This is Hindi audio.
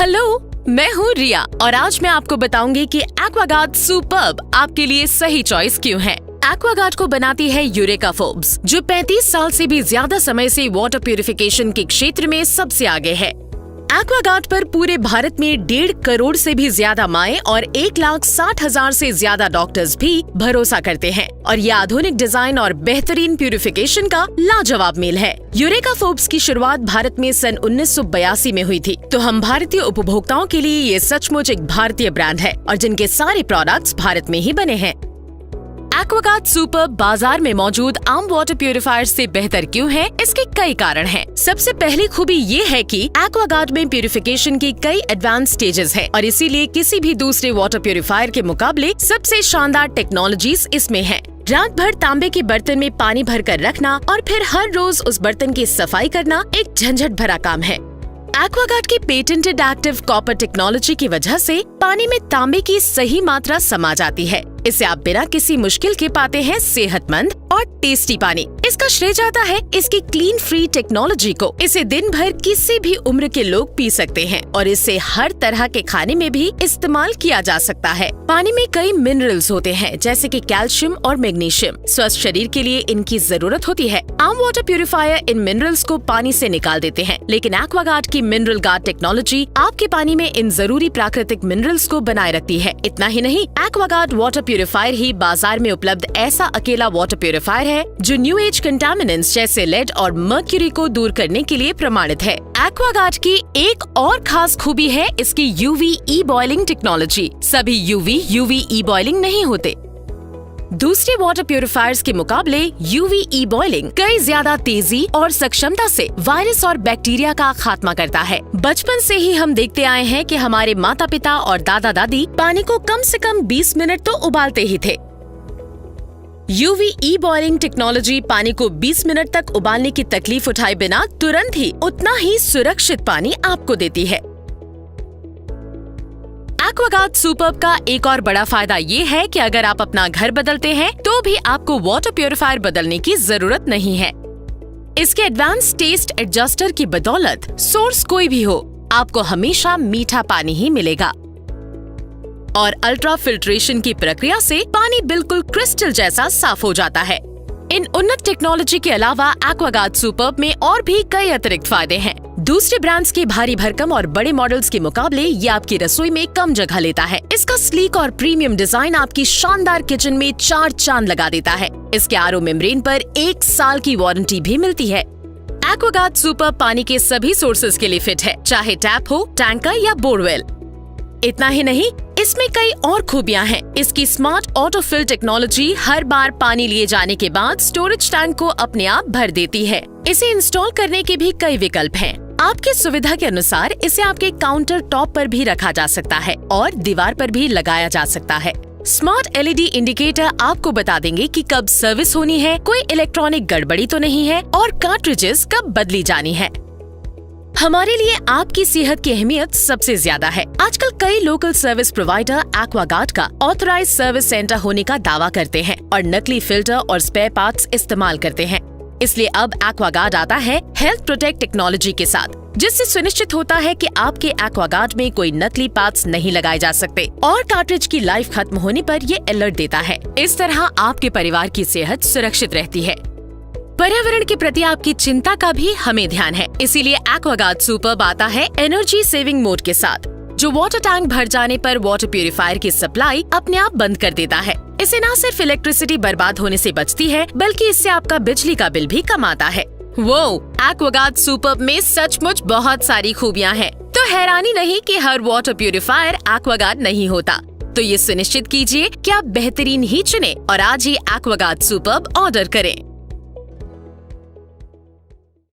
हेलो, मैं हूँ रिया और आज मैं आपको बताऊंगी कि एक्वागार्ड सुपर्ब आपके लिए सही चॉइस क्यों है। एक्वागार्ड को बनाती है यूरेका फोर्ब्स, जो 35 साल से भी ज्यादा समय से वाटर प्यूरिफिकेशन के क्षेत्र में सबसे आगे है। एक्वागार्ड पर पूरे भारत में 1.5 करोड़ से भी ज्यादा माएं और 1,60,000 से ज्यादा डॉक्टर्स भी भरोसा करते हैं और ये आधुनिक डिजाइन और बेहतरीन प्यूरिफिकेशन का लाजवाब मेल है। यूरेका फोर्ब्स की शुरुआत भारत में सन 1982 में हुई थी, तो हम भारतीय उपभोक्ताओं के लिए ये सचमुच एक भारतीय ब्रांड है और जिनके सारे प्रोडक्ट्स भारत में ही बने हैं। एक्वागार्ड सुपर्ब बाजार में मौजूद आम वाटर प्यूरिफायर से बेहतर क्यों है? इसके कई कारण हैं। सबसे पहली खूबी ये है कि एक्वागार्ड में प्यूरिफिकेशन की कई एडवांस स्टेजेस हैं और इसीलिए किसी भी दूसरे वाटर प्यूरिफायर के मुकाबले सबसे शानदार टेक्नोलॉजीज इसमें हैं। रात भर तांबे के बर्तन में पानी भर कर रखना और फिर हर रोज उस बर्तन की सफाई करना एक झंझट भरा काम है। एक्वागार्ड की पेटेंटेड एक्टिव कॉपर टेक्नोलॉजी की वजह से पानी में तांबे की सही मात्रा समा जाती है। इसे आप बिना किसी मुश्किल के पाते हैं सेहतमंद और टेस्टी पानी। इसका श्रेय जाता है इसकी क्लीन फ्री टेक्नोलॉजी को। इसे दिन भर किसी भी उम्र के लोग पी सकते हैं और इसे हर तरह के खाने में भी इस्तेमाल किया जा सकता है। पानी में कई मिनरल्स होते हैं जैसे कि कैल्शियम और मैग्नीशियम। स्वस्थ शरीर के लिए इनकी जरूरत होती है। आम वाटर प्यूरिफायर इन मिनरल्स को पानी से निकाल देते हैं, लेकिन एक्वागार्ड की मिनरल गार्ड टेक्नोलॉजी आपके पानी में इन जरूरी प्राकृतिक मिनरल्स को बनाए रखती है। इतना ही नहीं, एक्वागार्ड वाटर प्यूरिफायर ही बाजार में उपलब्ध ऐसा अकेला वाटर प्यूरिफायर है जो न्यू एज कंटामिनेंट्स जैसे लेड और मर्क्यूरी को दूर करने के लिए प्रमाणित है। एक्वागार्ड की एक और खास खूबी है इसकी यूवी ई बॉइलिंग टेक्नोलॉजी। सभी यूवी ई बॉइलिंग नहीं होते। दूसरे वाटर प्यूरिफायर्स के मुकाबले यूवी ई बॉइलिंग कई ज्यादा तेजी और सक्षमता से वायरस और बैक्टीरिया का खात्मा करता है। बचपन से ही हम देखते आए हैं कि हमारे माता पिता और दादा दादी पानी को कम से कम 20 मिनट तो उबालते ही थे। यूवी ई बॉइलिंग टेक्नोलॉजी पानी को 20 मिनट तक उबालने की तकलीफ उठाए बिना तुरंत ही उतना ही सुरक्षित पानी आपको देती है। एक्वागार्ड सुपर्ब का एक और बड़ा फायदा ये है कि अगर आप अपना घर बदलते हैं तो भी आपको वाटर प्यूरिफायर बदलने की जरूरत नहीं है। इसके एडवांस टेस्ट एडजस्टर की बदौलत सोर्स कोई भी हो, आपको हमेशा मीठा पानी ही मिलेगा और अल्ट्रा फिल्ट्रेशन की प्रक्रिया से पानी बिल्कुल क्रिस्टल जैसा साफ हो जाता है। इन उन्नत टेक्नोलॉजी के अलावा एक्वागार्ड सुपर्ब में और भी कई अतिरिक्त फायदे हैं। दूसरे ब्रांड्स के भारी भरकम और बड़े मॉडल्स के मुकाबले ये आपकी रसोई में कम जगह लेता है। इसका स्लीक और प्रीमियम डिजाइन आपकी शानदार किचन में 4 चांद लगा देता है। इसके आरओ मेम्ब्रेन पर 1 साल की वारंटी भी मिलती है। एक्वागार्ड सुपर्ब पानी के सभी सोर्सेज के लिए फिट है, चाहे टैप हो, टैंकर या बोरवेल। इतना ही नहीं, इसमें कई और खूबियां हैं। इसकी स्मार्ट ऑटो फिल टेक्नोलॉजी हर बार पानी लिए जाने के बाद स्टोरेज टैंक को अपने आप भर देती है। इसे इंस्टॉल करने के भी कई विकल्प हैं। आपकी सुविधा के अनुसार इसे आपके काउंटर टॉप पर भी रखा जा सकता है और दीवार पर भी लगाया जा सकता है। स्मार्ट एलईडी इंडिकेटर आपको बता देंगे कि कब सर्विस होनी है, कोई इलेक्ट्रॉनिक गड़बड़ी तो नहीं है और कार्ट्रिजेस कब बदली जानी है। हमारे लिए आपकी सेहत की अहमियत सबसे ज्यादा है। आजकल कई लोकल सर्विस प्रोवाइडर एक्वागार्ड का ऑथराइज सर्विस सेंटर होने का दावा करते हैं और नकली फिल्टर और स्पेयर पार्ट्स इस्तेमाल करते हैं। इसलिए अब एक्वागार्ड आता है हेल्थ प्रोटेक्ट टेक्नोलॉजी के साथ, जिससे सुनिश्चित होता है कि आपके एक्वागार्ड में कोई नकली पार्ट्स नहीं लगाए जा सकते और कार्ट्रिज की लाइफ खत्म होने पर ये अलर्ट देता है। इस तरह आपके परिवार की सेहत सुरक्षित रहती है। पर्यावरण के प्रति आपकी चिंता का भी हमें ध्यान है, इसीलिए एक्वागार्ड सुपर्ब आता है एनर्जी सेविंग मोड के साथ, जो वाटर टैंक भर जाने पर वाटर प्यूरिफायर की सप्लाई अपने आप बंद कर देता है। इससे न सिर्फ इलेक्ट्रिसिटी बर्बाद होने से बचती है, बल्कि इससे आपका बिजली का बिल भी कम आता है। वो एक्वागार्ड सुपर्ब में सचमुच बहुत सारी खूबियां हैं, तो हैरानी नहीं कि हर वाटर प्यूरिफायर एक्वागार्ड नहीं होता। तो ये सुनिश्चित कीजिए कि आप बेहतरीन ही चुने और आज ही एक्वागार्ड सुपर्ब ऑर्डर करें।